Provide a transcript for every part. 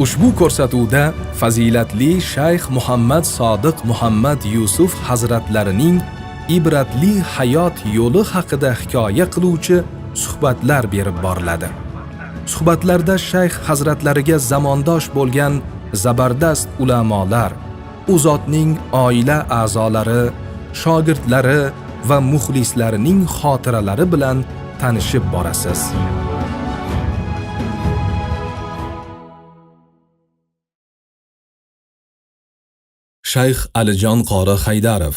Ushbu ko'rsatuvda fazilatli Shayx Muhammad Sodiq Muhammad Yusuf hazratlarining ibratli hayot yo'li haqida hikoya qiluvchi suhbatlar berib boriladi. Suhbatlarda Shayx hazratlariga zamondosh bo'lgan zabardast ulamolar, u zotning oila a'zolari, shogirdlari va muxlislarining xotiralari bilan tanishib borasiz. Shayx Alijon qori Haydarov.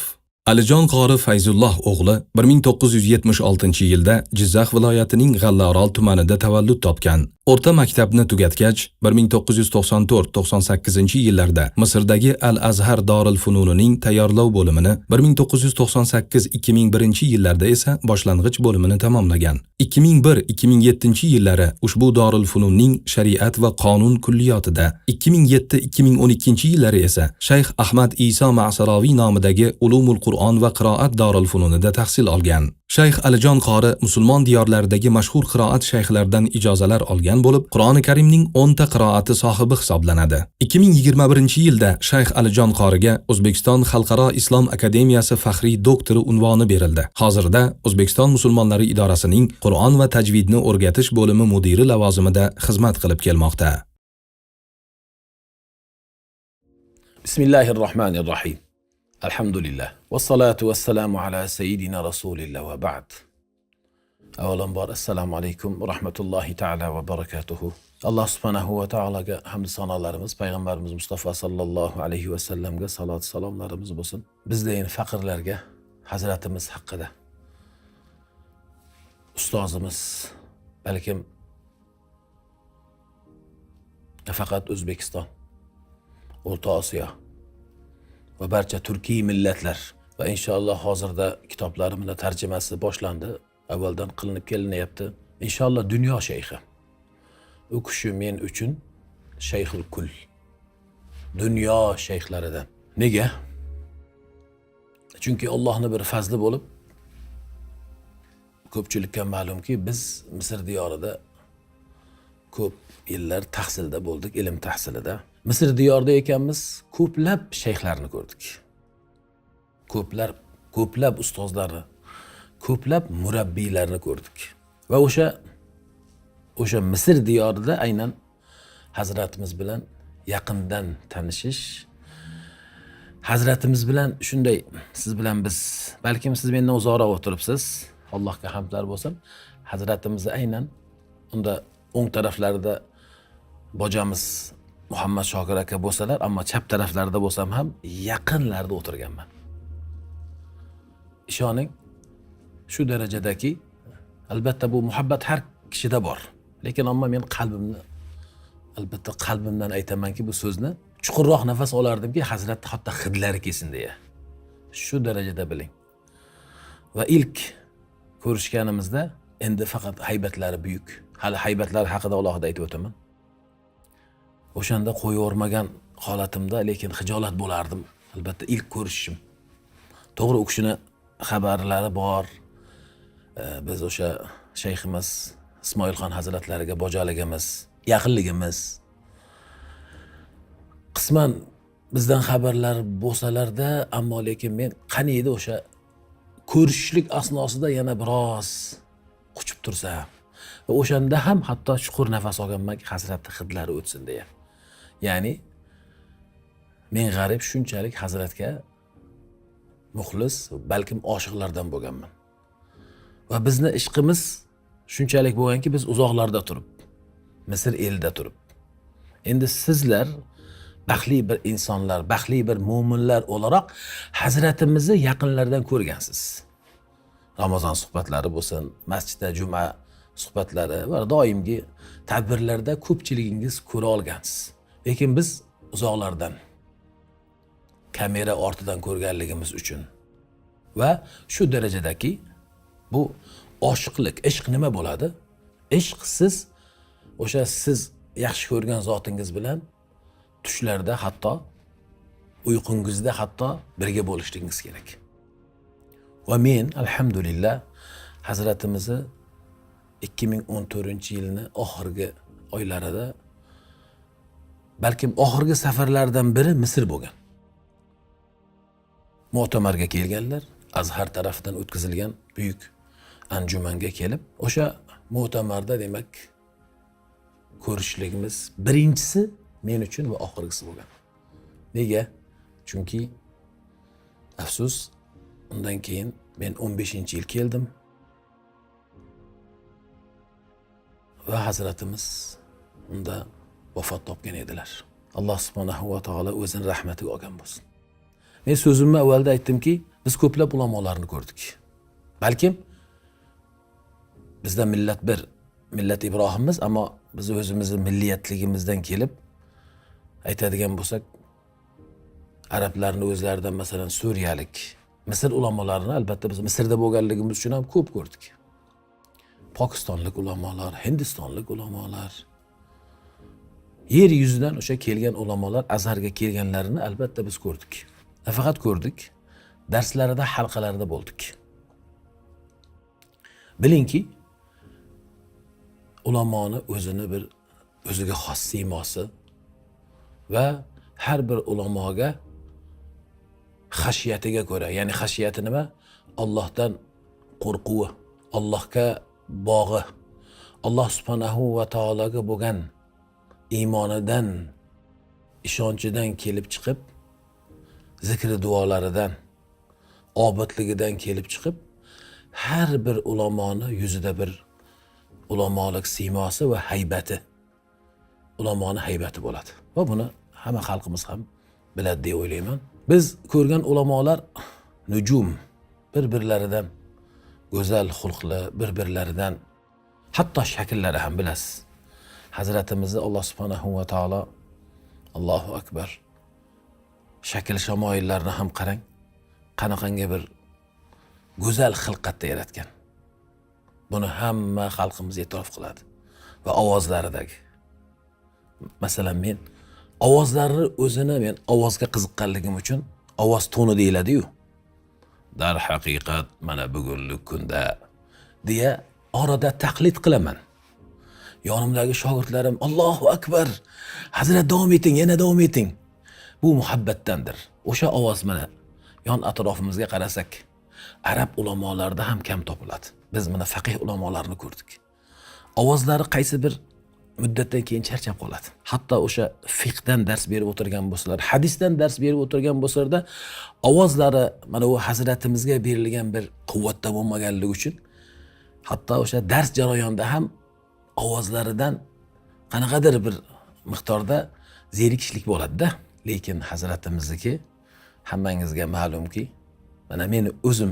Alijon qori Fayzulloh o'g'li 1976-yilda Jizzax viloyatining G'allaorol tumanida tavallud topgan. O'rta maktabni tugatgach, 1994-98-yillarda Misrdagi Al-Azhar Dorul Fununining tayyorlov bo'limini, 1998-2001-yillarda esa boshlang'ich bo'limini tamomlagan. 2001-2007-yillari ushbu Dorul Fununning shariat va qonun kulliyotida, 2007-2012-yillari esa Shayx Ahmad Iso Ma'saroviy nomidagi Ulumul Qur'on va qiroat Dorul Fununida tahsil olgan. Shayx Alijon qori musulmon diyorlaridagi mashhur qiroat shayxlaridan ijozalar olgan bo'lib, Qur'oni Karimning 10 ta qiroati sohibi hisoblanadi. 2021-yilda Shayx Alijon qoriga O'zbekiston Xalqaro Islom akademiyasi faxriy doktori unvoni berildi. Hozirda O'zbekiston musulmonlari idorasining Qur'on va tajvidni o'rgatish bo'limi mudiri lavozimida xizmat qilib kelmoqda. Bismillahirrohmanirrohim. Alhamdulillah. Vassalatu vassalamu ala sayyidina Rasulillah va ba'd. Avvalambor assalomu alaykum va rahmatullohi ta'ala va barakatuhu. Alloh subhanahu va ta'alaga hamd sanolarimiz, payg'ambarimiz Mustafa sallallohu alayhi va sallamga salot salomlarimiz bo'lsin. Bizning faqirlarga hazratimiz haqida ustozimiz balkim faqat O'zbekiston, O'rta Osiyo va barcha turkiy millatlar va inshaalloh hozirda kitoblarimning tarjimasi boshlandi. Avvaldan qilinib kelinyapti. Inshaalloh dunyo shayxi. U kishi men uchun shayxul kull. Dunyo shayxlaridan. Nega? Chunki Allohning bir fazli bo'lib, ko'pchilikka ma'lumki biz Misr diyorida ko'p yillar tahsilda bo'ldik, ilm tahsilida. Misr diyorida ekanmiz, ko'plab shayxlarni ko'rdik. Ko'plab ustozlarni, ko'plab murabbiylarni ko'rdik. Va o'sha Misr diyorida aynan hazratimiz bilan yaqindan tanishish, hazratimiz bilan shunday siz bilan biz, balkim siz mendan uzoqroq o'tiribsiz, Allohga hamdlar bo'lsin. Hazratimizni aynan unda o'ng taraflarida bojamiz Muhammad Shokir aka bo'lsalar, ammo chap taraflarida bo'lsam ham yaqinlarda o'tirganman. Ishoning, shu darajadaki, albatta bu muhabbat har kishida bor. Lekin ammo men albatta qalbimdan aytamanki bu so'zni chuqurroq nafas olardimki, hazrat hatto hidlari kelsin deya. Shu darajada biling. Va ilk ko'rishganimizda endi faqat haybatlari buyuk. Hali haybatlari haqida alohida aytib o'taman. O'shanda qo'yvormagan holatimda, lekin xijolat bo'lardim. Albatta ilk ko'rishim. To'g'ri, u kishini xabarlari bor. Biz o'sha shayximiz Ismoilxon hazratlariga bojoligimiz, yaqinligimiz. Qisman bizdan xabarlar bo'lsalarda, ammo lekin men qani edi o'sha ko'rishlik asnosida yana biroz quchib tursam. Va o'shanda ham hatto chuqur nafas olganmanki, hazratning hidlari o'tsin deya. Ya'ni men g'arib shunchalik hazratga muxlis, balkim oshiqlardan bo'lganman. Va bizni ishqimiz shunchalik bo'lganki, biz uzoqlarda turib, Misr elida turib. Endi sizlar baxtli bir insonlar, baxtli bir mo'minlar o'laroq hazratimizni yaqinlardan ko'rgansiz. Ramazon suhbatlari bo'lsin, masjidda juma suhbatlari va doimgi tadbirlarda ko'pchiligingiz ko'ra olgansiz. Lekin biz uzoqlardan, kamera ortidan ko'rganligimiz uchun va shu darajadaki bu oshiqlik, ishq nima bo'ladi? Ishq siz yaxshi ko'rgan zotingiz bilan tushlarda, hatto uyqungizda hatto birga bo'lishligingiz kerak. Va men alhamdulillah hazratimizni 2014-yilning oxirgi oylarida balkim oxirgi safarlardan biri Misr bo'lgan. Mu'tamarga kelganlar, Azhar tarafidan o'tkazilgan buyuk anjumanga kelib, o'sha mu'tamarda demak ko'rishligimiz birinchisi men uchun va oxirgisi bo'lgan. Nega? Chunki afsus, undan keyin men 15-yil keldim va Hazratimiz unda vafot topgan edilar. Alloh subhanahu va taolo o'zining rahmatiga olgan bo'lsin. Men so'zimni avvalda aytdimki, biz ko'plab ulamolarni ko'rdik. Balkim bizda millat bir, millat Ibrohimmiz, ammo biz o'zimizning milliyatligimizdan kelib aytadigan bo'lsak, arablarning o'zlaridan masalan suriyalik, Misr ulamolarini albatta biz Misrda bo'lganligimiz uchun ham ko'p ko'rdik. Pokistonlik ulamolar, Hindistonlik ulamolar, yer yuzidan o'sha kelgan ulamolar Azharga kelganlarini albatta biz ko'rdik. Faqat ko'rdik, darslarida, halqalarida bo'ldik. Bilingki, ulamoni o'ziga xos siymosi va har bir ulamoga xashiyatiga ko'ra, ya'ni xashiyati nima? Allohdan qo'rquvi, Allohga bog'i, Alloh subhanahu va taologa bo'lgan iymonidan, ishonchidan kelib chiqib, zikri duolaridan, obodligidan kelib chiqib, har bir ulamoni yuzida bir ulamolik siymosi va haybati, ulamoni haybati bo'ladi. Va buni hamma xalqimiz ham biladi deb o'ylayman. Biz ko'rgan ulamolar nujum, bir-birlaridan go'zal xulqli, bir-birlaridan hatto shakllari ham bilasiz. Hazratimizni Alloh subhanahu va taolo, Allohu akbar, shakl shamoillarni ham qarang, qanaqangi bir go'zal xilqatda yaratgan. Buni hamma xalqimiz e'tirof qiladi. Va ovozlaridagi. Masalan, men ovozlarini o'zini men ovozga qiziqqanligim uchun ovoz toni deyiladi-yu. Dar haqiqat mana bugungi kunda deya orada taqlid qilaman. Yonimdagi shogirdlarim Allohu akbar, Hazrat davom eting, yana davom eting. Bu muhabbatdandir. O'sha ovoz mana yon atrofimizga qarasak, arab ulamolarida ham kam topiladi. Biz mana faqih ulamolarni ko'rdik. Ovozlari qaysi bir muddatdan keyin charchab qoladi. Hatto o'sha fiqhdan dars berib o'tirgan bo'lsalar, hadisdan dars berib o'tirgan bo'lsalarda, ovozlari mana u hazratimizga berilgan bir quvvatda bo'lmaganligi uchun hatto o'sha dars jarayonida ham ovozlaridan qanaqadir bir miqdorda zerikishlik bo'ladi-da. Lekin hazratimizniki hammangizga ma'lumki, mana meni o'zim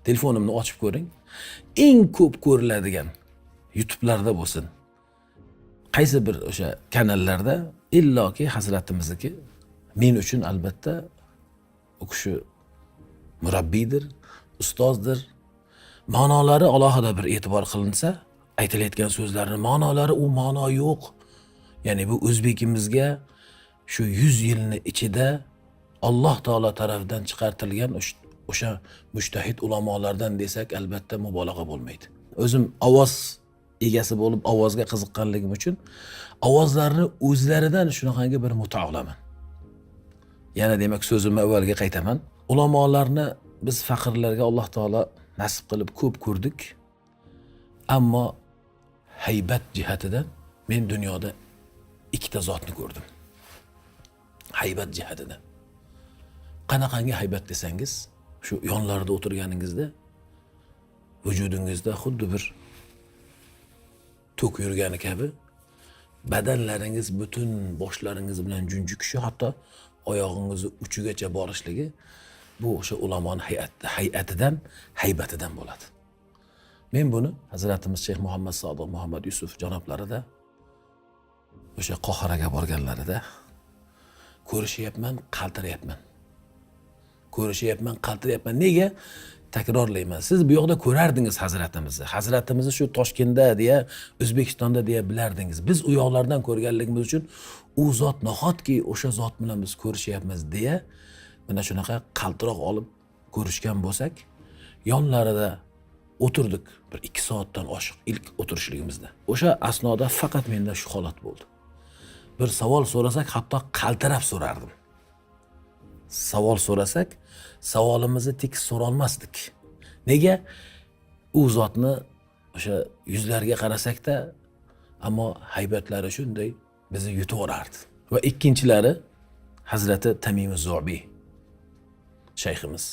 telefonimni ochib ko'ring, eng ko'p ko'riladigan YouTube'larda bo'lsin, qaysi bir o'sha kanallarda illoki hazratimizniki men uchun albatta u kishi murabbiydir, ustozdir. Ma'nolari alohida bir e'tibor qilinsa, aytilayotgan so'zlarning ma'nolari u ma'no yo'q. Ya'ni bu o'zbekimizga shu 100 yilning ichida Alloh taolo tomonidan chiqartilgan o'sha mujtahid ulamolardan desak albatta mubolag'a bo'lmaydi. O'zim ovoz egasi bo'lib ovozga qiziqqanligim uchun ovozlarni o'zlaridan shunaqangi bir mutaallaman. Yana demak so'zimni avvalga qaytaman. Ulamolarni biz faqirlarga Alloh taolo nasib qilib ko'p ko'rdik. Ammo haybat jihatidan men dunyoda ikkita zotni ko'rdim. Haybat jihatidan. Qanaqangi haybat desangiz, shu yonlarida o'tirganingizda vujudingizda xuddi bir tok yurgani kabi badanlaringiz butun boshlaringiz bilan junjukishi, hatto oyog'ingizni uchigacha borishligi bu o'sha ulamoning hay'atidan, haybatidan bo'ladi. Men buni Hazratimiz Sheyx Muhammad Sodiq Muhammad Yusuf janoblarida o'sha Qohiraga borganlarida ko'rishyapman, qaltirayapman. Ko'rishyapman, qaltirayapman. Nega? Takrorlayman. Siz bu yoqda ko'rardingiz hazratimizni. Hazratimizni shu Toshkentda deya, O'zbekistonda deya bilardingiz. Biz u yoqlardan ko'rganligimiz uchun u zot nahotki o'sha zot bilan biz ko'rishyapmiz deya mana shunaqa qaltiroq olib ko'rishgan bo'lsak, yonlarida o'tirdik bir 2 soatdan oshiq ilk o'tirishligimizda. O'sha asnoda faqat menda shu holat bo'ldi. Bir savol so'rasak, hatto qaltirab so'rardim. Savol so'rasak, savolimizni tekis so'rolmasdik. Nega? U zotni o'sha yuzlariga qarasak-da, ammo haybatlari shunday bizni yutaverardi. Va ikkinchilari Hazrati Tamim az-Zu'bi shayximiz.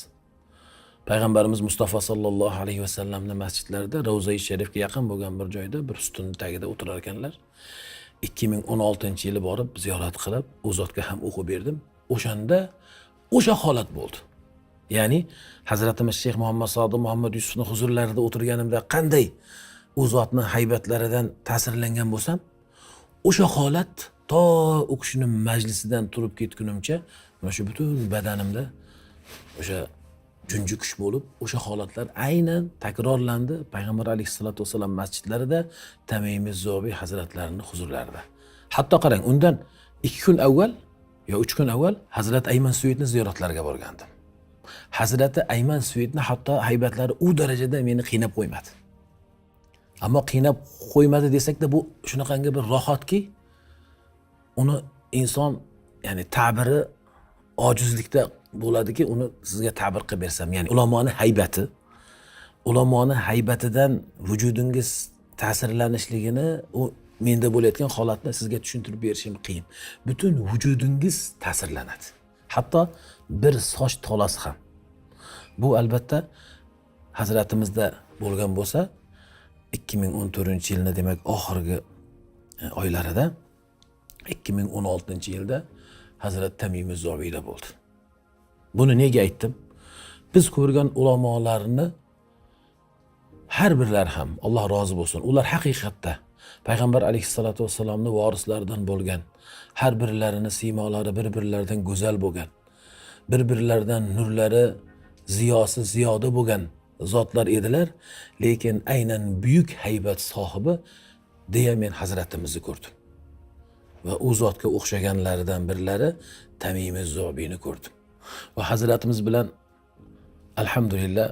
Payg'ambarimiz Mustafa sallallohu alayhi vasallamning masjidlarida Ravza-i Sharifga yaqin bo'lgan bir joyda bir ustunning tagida o'tirar ekanlar. 2016-yili borib ziyorat qilib, u zotga ham o'qib berdim. O'shanda o'sha holat bo'ldi. Ya'ni Hazratimiz Sheyx Muhammad Sodiq Muhammad Yusufning huzurlarida o'tirganimda qanday u zotning haybatlaridan ta'sirlangan bo'lsam, o'sha holat to u kishining majlisidan turib ketgunimcha mana shu butun badanimda o'sha junjukish bo'lib, o'sha holatlar aynan takrorlandi Payg'ambar alayhisolatu vasallam masjidlarida, Tamim az-Zu'bi hazratlarining huzurlarida. Hatto qarang, undan 2 kun avval yo 3 kun avval Hazrat Ayman Suyitning ziyoratlariga borgandim. Hazrati Ayman Suyitni hatto haybatlari u darajada meni qiynab qo'ymadi. Ammo qiynab qo'ymadi desak-da, bu shunaqangi bir rohatki, uni inson, ya'ni ta'biri ojizlikda bo'ladiki, uni sizga ta'bir qilib bersam, ya'ni ulamoni haybatidan vujudingiz ta'sirlanishligini, u menda bo'layotgan holatni sizga tushuntirib berishim qiyin. Butun vujudingiz ta'sirlanadi. Hatto bir soch tolasi ham. Bu albatta hazratimizda bo'lgan bo'lsa, 2014-yilning demak oxirgi oylarida, 2016-yilda Hazrat Tamim az-Zu'bida bo'ldi. Buni nega aytdim? Biz ko'rgan ulamolarni har birlari ham Alloh rozi bo'lsin. Ular haqiqatda Payg'ambar alayhisolatu vasallamning vorislaridan bo'lgan, har birlarini siymolari bir-birlaridan go'zal bo'lgan, bir-birlaridan nurlari ziyosi ziyoda bo'lgan zotlar edilar, lekin aynan buyuk haybat sohibi deya men hazratimizni ko'rdim. Va u zotga o'xshaganlaridan birlari Tamim az-Zu'bini ko'rdim. Va hazratimiz bilan alhamdulillah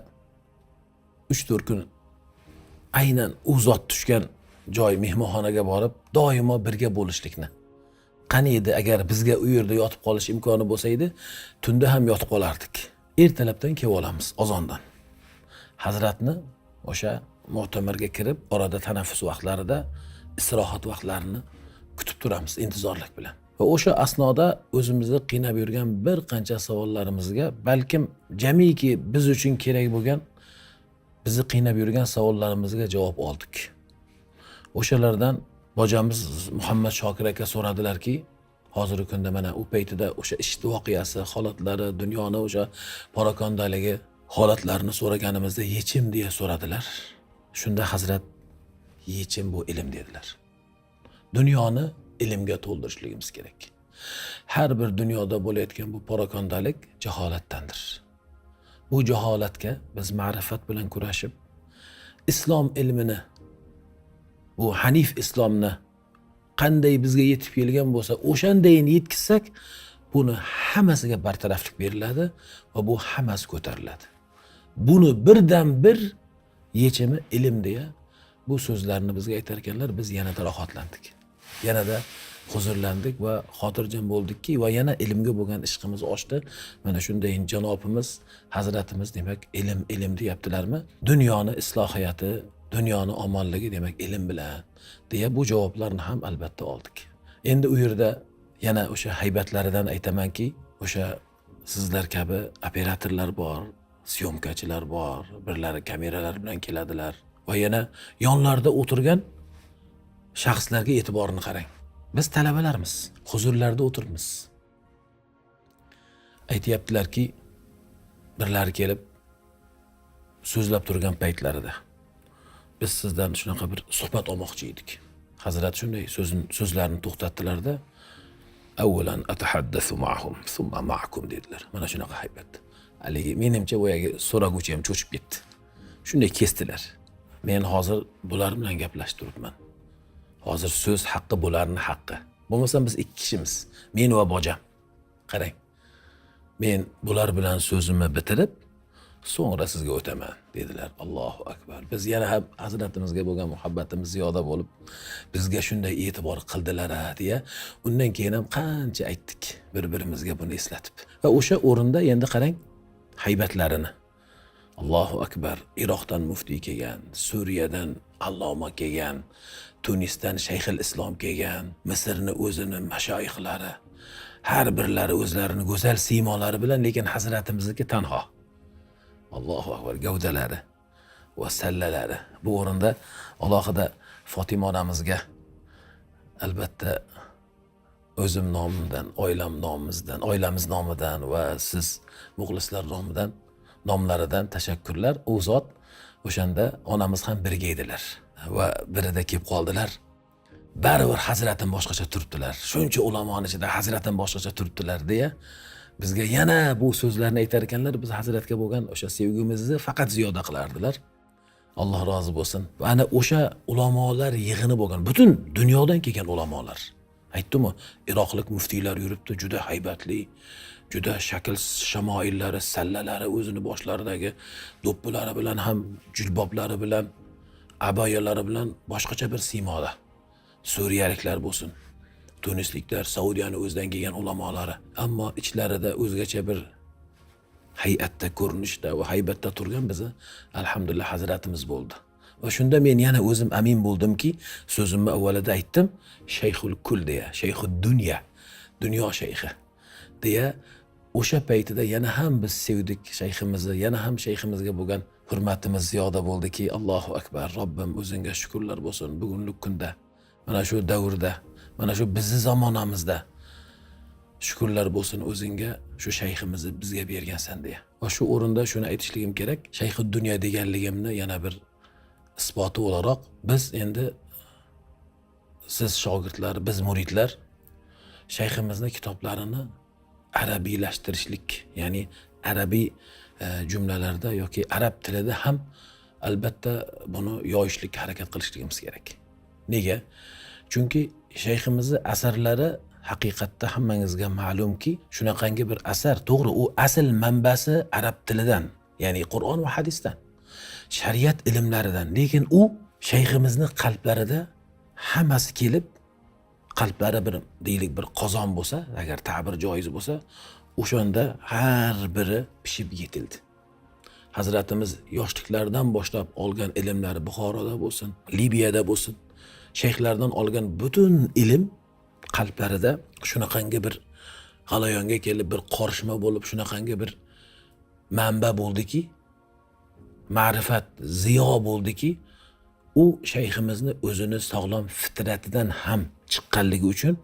3-4 kun aynan u zot tushgan joy mehmonxonaga borib doimo birga bo'lishlikni. Qani edi agar bizga u yerda yotib qolish imkoni bo'lsa edi, tunda ham yotib qolardik. Ertalabdan kelib olamiz azondan. Hazratni o'sha mu'tamarga kirib, orada tanaffus vaqtlarida, istirohat vaqtlarini kutib turamiz intizorlik bilan. Va o'sha asnoda o'zimizni qiynab yurgan bir qancha savollarimizga, balkim jamiki biz uchun kerak bo'lgan, bizni qiynab yurgan savollarimizga javob oldik. O'shalardan bojamiz Muhammad Shokir aka so'radilarki, hozirgi kunda mana u paytida o'sha ish voqeasi, holatlari, dunyoni o'sha parokandaligi holatlarini so'raganimizda yechim deya so'radilar. Shunda Hazrat yechim bu ilm dedilar. Dunyoni ilmga to'ldirishligimiz kerak. Har bir dunyoda bo'layotgan bu parokandalik jaholatdandir. Bu jaholatga biz ma'rifat bilan kurashib, islom ilmini, bu hanif islomni qanday bizga yetib kelgan bo'lsa, o'shandayin yetkizsak, buni hammasiga bartaraflik beriladi va bu hammasi ko'tariladi. Buni birdan bir yechimi ilm deya bu so'zlarni bizga aytar ekanlar, biz yanada rohatlandik. Yanada huzurlandik va xotirjam bo'ldikki, va yana ilmga bo'lgan ishqimiz oshdi. Mana shunday janobimiz, hazratimiz demak ilm deyaptilarmi? Dunyoni islohiyati, dunyoni omonligi demak ilm bilan deya bu javoblarni ham albatta oldik. Endi u yerda yana o'sha haybatlaridan aytamanki, o'sha sizlar kabi operatorlar bor, syomkachilar bor, birlari kameralar bilan keladilar va yana yonlarida o'tirgan shaxslarga e'tiborini qarang. Biz talabalarmiz, huzurlarda o'tiribmiz. Aytayaptilarki, birlari kelib so'zlab turgan paytlarida biz sizdan shunaqa bir suhbat olmoqchi edik. Hazrat shunday so'zlarni to'xtatdilarda, avvalan atahaddathu ma'hum, thumma ma'akum dedilar. Mana shunaqa haybat. Haligi menimcha boyagi so'raguvchi ham cho'chib ketdi. Shunday kesdilar. Men hozir bular bilan gaplashib turibman. Hozir so'z haqqi bularning haqqi. Bo'lmasam biz 2 kishimiz, men va bojam. Qarang. Men bular bilan so'zimni bitirib, so'ngra sizga o'taman dedilar. Allohu akbar. Biz yana ham Hazratimizga bo'lgan muhabbatimiz ziyoda bo'lib, bizga shunday e'tibor qildilar deya, undan keyin ham qancha aytdik bir-birimizga buni eslatib. Va o'sha o'rinda endi qarang haybatlarini. Allohu akbar. Iroqdan muftiy kelgan, Suriyadan alloma kelgan, Tunisdan shayxul islom kelgan, Misrni o'zini mashoyixlari, har birlari o'zlarini go'zal siymolari bilan, lekin Hazratimizniki tanho. Allohu akbar, gavdalari va sallalari. Bu o'rinda alohida Fotima onamizga albatta o'zim nomimdan, oilam nomimizdan, oilamiz nomidan va siz muxlislar nomidan, nomlaridan tashakkurlar. U zot o'shanda onamiz ham birga edilar va birida kelib qoldilar. Baribir Hazratim boshqacha turibdilar. Shuncha ulamoning ichida Hazratim boshqacha turibdilar deya bizga yana bu so'zlarni aytar ekanlar. Biz Hazratga bo'lgan o'sha sevgimizni faqat ziyoda qilardilar. Alloh rozi bo'lsin. Va ana o'sha ulamolar yig'ini bo'lgan, butun dunyodan kelgan ulamolar. Aytdim-ku, Iroqlik muftiylar yuribdi, juda haybatli, juda shakl shamoillari, sallalari, o'zini boshlaridagi do'ppilari bilan ham jilboblari bilan, abayalari bilan boshqacha bir siymoda. Suriyaliklar bo'lsin, Tunisliklar, Saudiyani o'zidan kelgan ulamolari, ammo ichlarida o'zgacha bir hay'atda, ko'rinishda va haybatda turgan bizni alhamdulillah Hazratimiz bo'ldi. Va shunda men yana o'zim amin bo'ldimki, so'zimni avvalida aytdim, Shayxul Kul deya, Shayxud Dunya, dunyo shayxi deya, o'sha paytida yana ham biz sevdik shayximizni, yana ham shayximizga bo'lgan hurmatimiz ziyoda bo'ldiki, Allohu akbar, Robbim o'zingga shukrlar bo'lsin bugungi kunda, mana shu davrda, mana shu bizning zamonamizda shukrlar bo'lsin o'zingga shu shayximizni bizga bergansan deya. Va shu o'rinda shuni aytishligim kerak, Shayxud Dunya deganligimni yana bir isboti o'laroq, biz endi siz shogirdlar, biz muridlar shayximizni kitoblarini arabiylashtirishlik, ya'ni arabiy jumlalarda yoki arab tilida ham albatta buni yoyishlikka harakat qilishligimiz kerak. Nega? Chunki shayximizni asarlari haqiqatda hammangizga ma'lumki, shunaqangi bir asar, to'g'ri, u asl manbasi arab tilidan, ya'ni Qur'on va hadisdan, shariat ilmlaridan, lekin u shayximizni qalblarida hammasi kelib, qalblari bir deylik bir qozon bo'lsa, agar ta'bir joiz bo'lsa, o'shanda har biri pishib yetildi. Hazratimiz yoshliklaridan boshlab olgan ilmlari Buxoroda bo'lsin, Libiyada bo'lsin, shayxlardan olgan butun ilm qalblarida shunaqangi bir g'alayonga kelib, bir qorishma bo'lib, shunaqangi bir manba bo'ldiki, ma'rifat, ziyo bo'ldiki, u shayximizni o'zini sog'lom fitratidan ham chiqqanligi uchun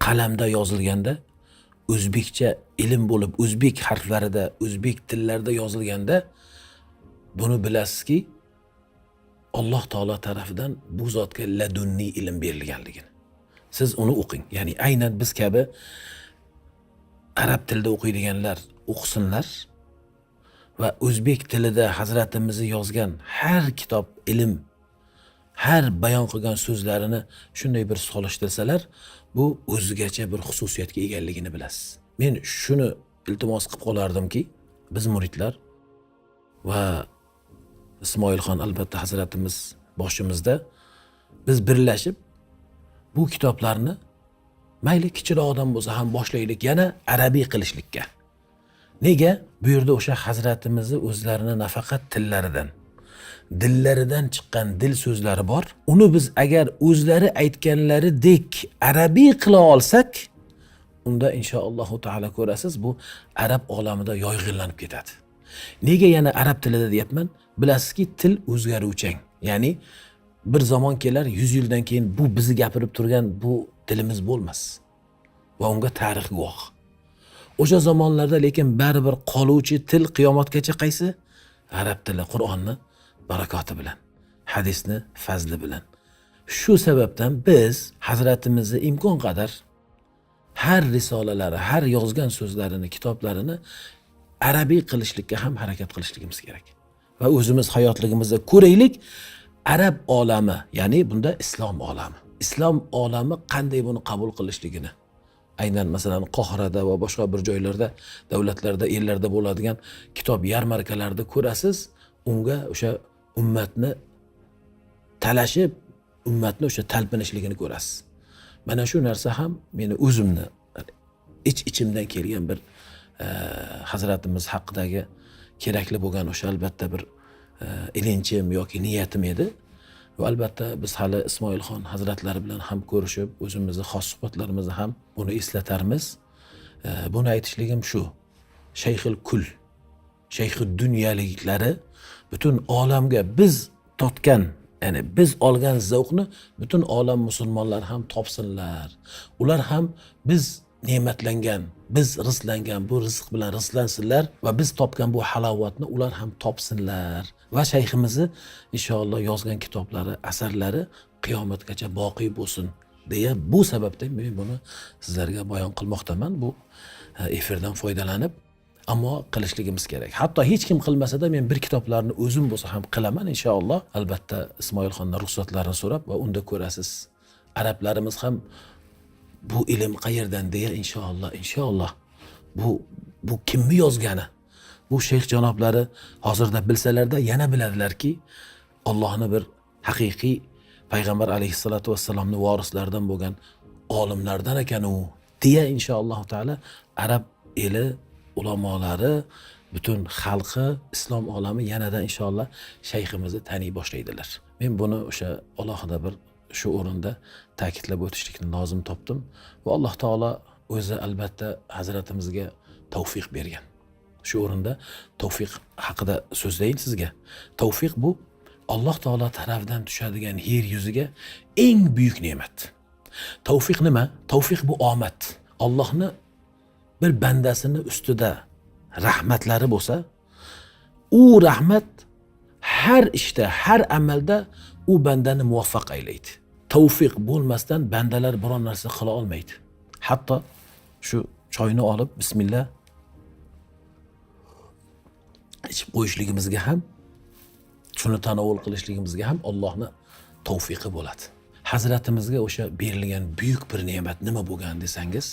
qalamda yozilganda, o'zbekcha ilm bo'lib, o'zbek harflarida, o'zbek tillarida yozilganda, buni bilasizki, Alloh taolo tarafidan bu zotga ladunniy ilm berilganligini. Siz uni o'qing. Ya'ni aynan biz kabi arab tilida o'qiydiganlar o'qisinlar va o'zbek tilida Hazratimizni yozgan har kitob, ilm, har bayon qilgan so'zlarini shunday bir solishtirsalar, bu o'zgacha bir xususiyatga egaligini bilasiz. Men shuni iltimos qilib qolardimki, biz muridlar va Ismoilxon albatta Hazratimiz boshimizda biz birlashib bu kitoblarni mayli kichik odam bo'lsa ham boshlaylik yana arabiy qilishlikka. Nega? Bu yerda o'sha Hazratimizni o'zlarini nafaqat tillaridan, dillaridan chiqqan dil so'zlari bor. Uni biz agar o'zlari aytganlaridek arabiy qila olsak, unda inshaallohu taolo ko'rasiz, bu arab olamida yoyg'inlanib ketadi. Nega yana arab tilida deyapman? Bilasizki, til o'zgaruvchan. Ya'ni bir zamon kelar, 100 yildan keyin bu bizni gapirib turgan bu tilimiz bo'lmas. Va unga tarix guvoh. O'sha zamonlarda lekin baribir qoluvchi til qiyomatgacha qaysi? Arab tili, Qur'onni barakoti bilan, hadisni fazli bilan. Shu sababdan biz Hazratimizni imkon qadar har risolalari, har yozgan so'zlarini, kitoblarini arabiy qilishlikka ham harakat qilishligimiz kerak. Va o'zimiz hayotligimizda ko'raylik, arab olami, ya'ni bunda islom olami. Islom olami qanday buni qabul qilishligini aynan masalan Qohirada va boshqa bir joylarda, davlatlarda, ellarda bo'ladigan kitob yarmarkalarida ko'rasiz, unga o'sha ummatni talashib, ummatni o'sha talpinishligini ko'rasiz. Mana shu narsa ham meni o'zimni ichimdan kelgan bir Hazratimiz haqidagi kerakli bo'lgan o'sha albatta bir ilinchim yoki niyatim edi. Va albatta biz hali Ismoilxon hazratlari bilan ham ko'rishib, o'zimizni xos suhbatlarimizda ham buni eslatarmiz. Buni aytishligim shu. Shayxul kul, shayxud dunyoliklari butun olamga biz totgan, ya'ni biz olgan zavqni butun olam musulmonlar ham topsinlar. Ular ham biz ne'matlangan, biz rizqlangan bu rizq bilan rizqlansinlar va biz topgan bu halovatni ular ham topsinlar. Va shayximizni inshaalloh yozgan kitoblari, asarlari qiyomatgacha boqiy bo'lsin deya bu sababdan men buni sizlarga bayon qilmoqdaman. Bu efirdan foydalanib, ammo qilishligimiz kerak. Hatto hech kim qilmasa-da men bir kitoblarni o'zim bo'lsa ham qilaman inshaalloh. Albatta Ismoilxondan ruxsatlarini so'rab va unda ko'rasiz. Arablarimiz ham bu ilm qayerdan deya inshaalloh bu kimni yozgani? Bu shayx janoblari hozirda bilsalarda yana biladilarki, Allohning bir haqiqiy payg'ambar alayhisolatu vassalomning vorislaridan bo'lgan olimlardan ekan u deya inshaalloh taala arab eli ulamolari, butun xalqi, islom olami yanada inshaalloh shayximizni taniy boshlaydilar. Men buni o'sha alohida bir shu o'rinda ta'kidlab o'tishlikni lozim topdim va Alloh taolo o'zi albatta hazratimizga tavfiq bergan. Shu o'rinda tavfiq haqida so'zlayin sizga. Tavfiq bu Alloh taolo tarafdan tushadigan yer yuziga eng buyuk ne'mat. Tavfiq nima? Tavfiq bu omad. Allohni bir bandasini ustida rahmatlari bo'lsa, u rahmat har ishda, har amalda u bandani muvaffaq aylaydi. Tavfiq bo'lmasdan bandalar biron narsa qila olmaydi. Hatto shu choyni olib bismillah ichib qo'yishligimizga ham, shuni tanovul qilishligimizga ham Allohning tavfiqi bo'ladi. Hazratimizga o'sha berilgan buyuk bir ne'mat nima bo'lgan desangiz,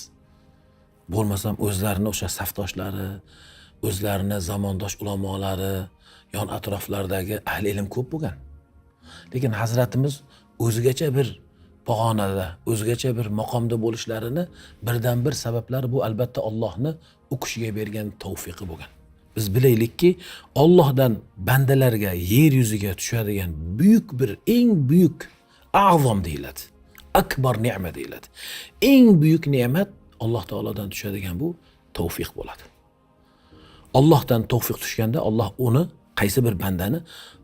bo'lmasam o'zlarini o'sha safdoshlari, o'zlarini zamondosh ulamolari, yon atroflardagi ahli ilm ko'p bo'lgan. Lekin hazratimiz o'zigacha bir pog'onada, o'zigacha bir maqomda bo'lishlarini birdan bir sabablari bu albatta Allohni u kishiga bergan tavfiqi bo'lgan. Biz bilaylikki, Allohdan bandalarga yer yuziga tushadigan buyuk bir eng buyuk a'zom deyiladi. Akbar ne'mat deyiladi. Eng buyuk ne'mat Alloh taolodan tushadigan bu tavfiq bo'ladi. Allohdan tavfiq tushganda Alloh uni qaysi bir bandani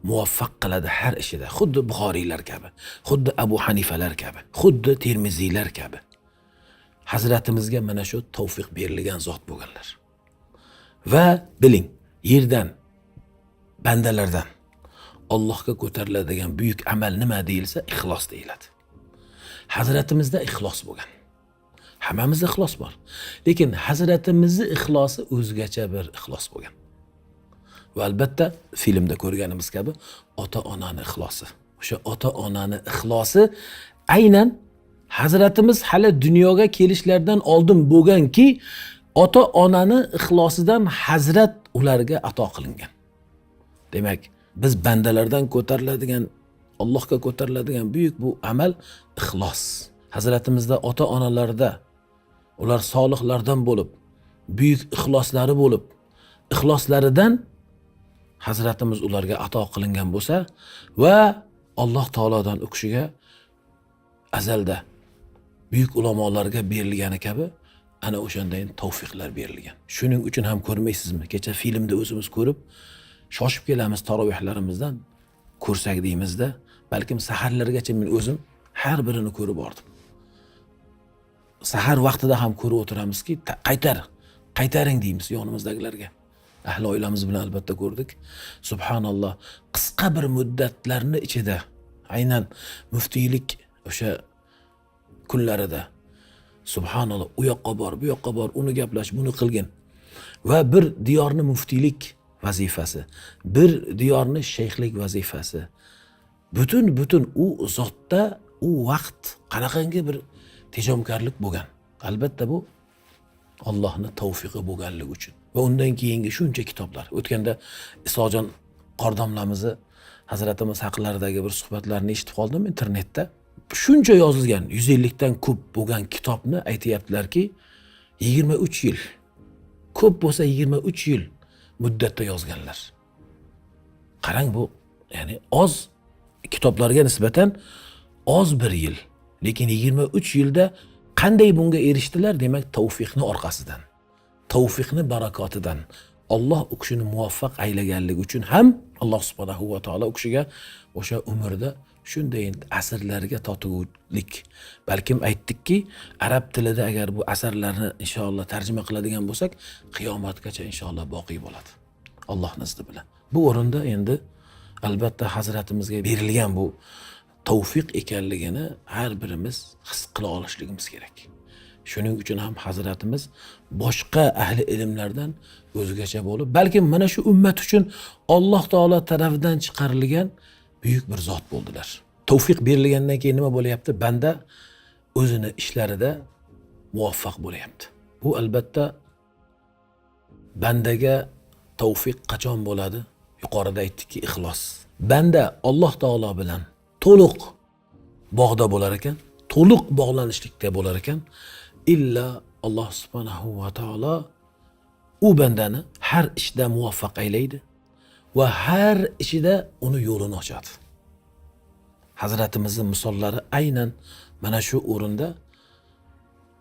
muvaffaq qiladi har ishida. Xuddi Buxoriylar kabi, xuddi Abu Hanifalar kabi, xuddi Termiziylar kabi. Hazratimizga mana shu tavfiq berilgan zot bo'lganlar. Va biling, yerdan, bandalardan Allohga ko'tariladigan buyuk amal nima deyilsa, ixlos deyiladi. Hazratimizda ixlos bo'lgan. Hammamizda ixlos bor. Lekin hazratimizning ixlosi o'zgacha bir ixlos bo'lgan. Va albatta filmda ko'rganimiz kabi ota-onani ixlosi. O'sha ota-onani ixlosi aynan hazratimiz hali dunyoga kelishlaridan oldin bo'lganki, ota-onani ixlosidan hazrat ularga ato qilingan. Demak, biz bandalardan ko'tariladigan, Allohga ko'tariladigan buyuk bu amal ixlos. Hazratimizda ota-onalarda ular solihlardan bo'lib, buyuk ixloslari bo'lib, ixloslaridan hazratimiz ularga ato qilingan bo'lsa va Alloh taolodan u kishiga azalda buyuk ulamolarga berilgani kabi ana o'shandayin tavfiqlar berilgan. Shuning uchun ham ko'rmaysizmi? Kecha filmda o'zimiz ko'rib, shoshib kelamiz tarovihlarimizdan ko'rsak deymizda, balkim saharlargacha men o'zim har birini ko'rib bordim. Sahar vaqtida ham ko'rib o'tiramizki, qaytaring deymiz yonimizdagilarga. Ahli oilamiz bilan albatta ko'rdik. Subhanalloh, qisqa bir muddatlarning ichida, aynan muftiylik o'sha kunlarida subhanalloh, u yoqqa bor, bu yoqqa bor, uni gaplash, buni qilgin. Va bir diyorni muftiylik vazifasi, bir diyorni shayxlik vazifasi. Butun u zotda u vaqt qanaqangi bir tejomkorlik bo'lgan. Albatta bu Allohning tavfiqi bo'lganligi uchun. Va undan keyingi shuncha kitoblar. O'tganda Isojon qordamlarimizni Hazratimiz haqlaridagi bir suhbatlarni eshitib qoldim internetda. Shuncha yozilgan 150 dan ko'p bo'lgan kitobni aytayaptilarki, 23 yil. Ko'p bo'lsa 23 yil muddatda yozganlar. Qarang bu, ya'ni oz kitoblarga nisbatan oz bir yil. Lekin 23 yilda qanday bunga erishdilar? Demak, tavfiqni orqasidan. Tavfiqni barakotidan. Alloh u kishini muvaffaq aylaganligi uchun ham Alloh subhanahu va taolo u kishiga o'sha umrda shunday asrlarga totuvlik. Balkim aytdikki, arab tilida agar bu asarlarni inshaalloh tarjima qiladigan bo'lsak, qiyomatgacha inshaalloh boqiy bo'ladi. Allohning izni bilan. Bu o'rinda endi albatta Hazratimizga berilgan bu tavfiq ekanligini har birimiz his qila olishligimiz kerak. Shuning uchun ham Hazratimiz boshqa ahli ilmlardan o'zgacha bo'lib, balkim mana shu ummat uchun Alloh taolo tarafidan chiqarilgan buyuk bir zot bo'ldilar. Tavfiq berilgandan keyin nima bo'lyapti? Banda o'zini ishlarida muvaffaq bo'lyapti. Bu albatta bandaga tavfiq qachon bo'ladi? Yuqorida aytdikki, ixlos. Banda Alloh taolo bilan to'liq bog'da bo'lar ekan, to'liq bog'lanishlikda bo'lar ekan, illa Alloh subhanahu va taolo u bandani har ishda muvaffaq aylaydi va har ishida uni yo'lini ochadi. Hazratimizning misollari aynan mana shu o'rinda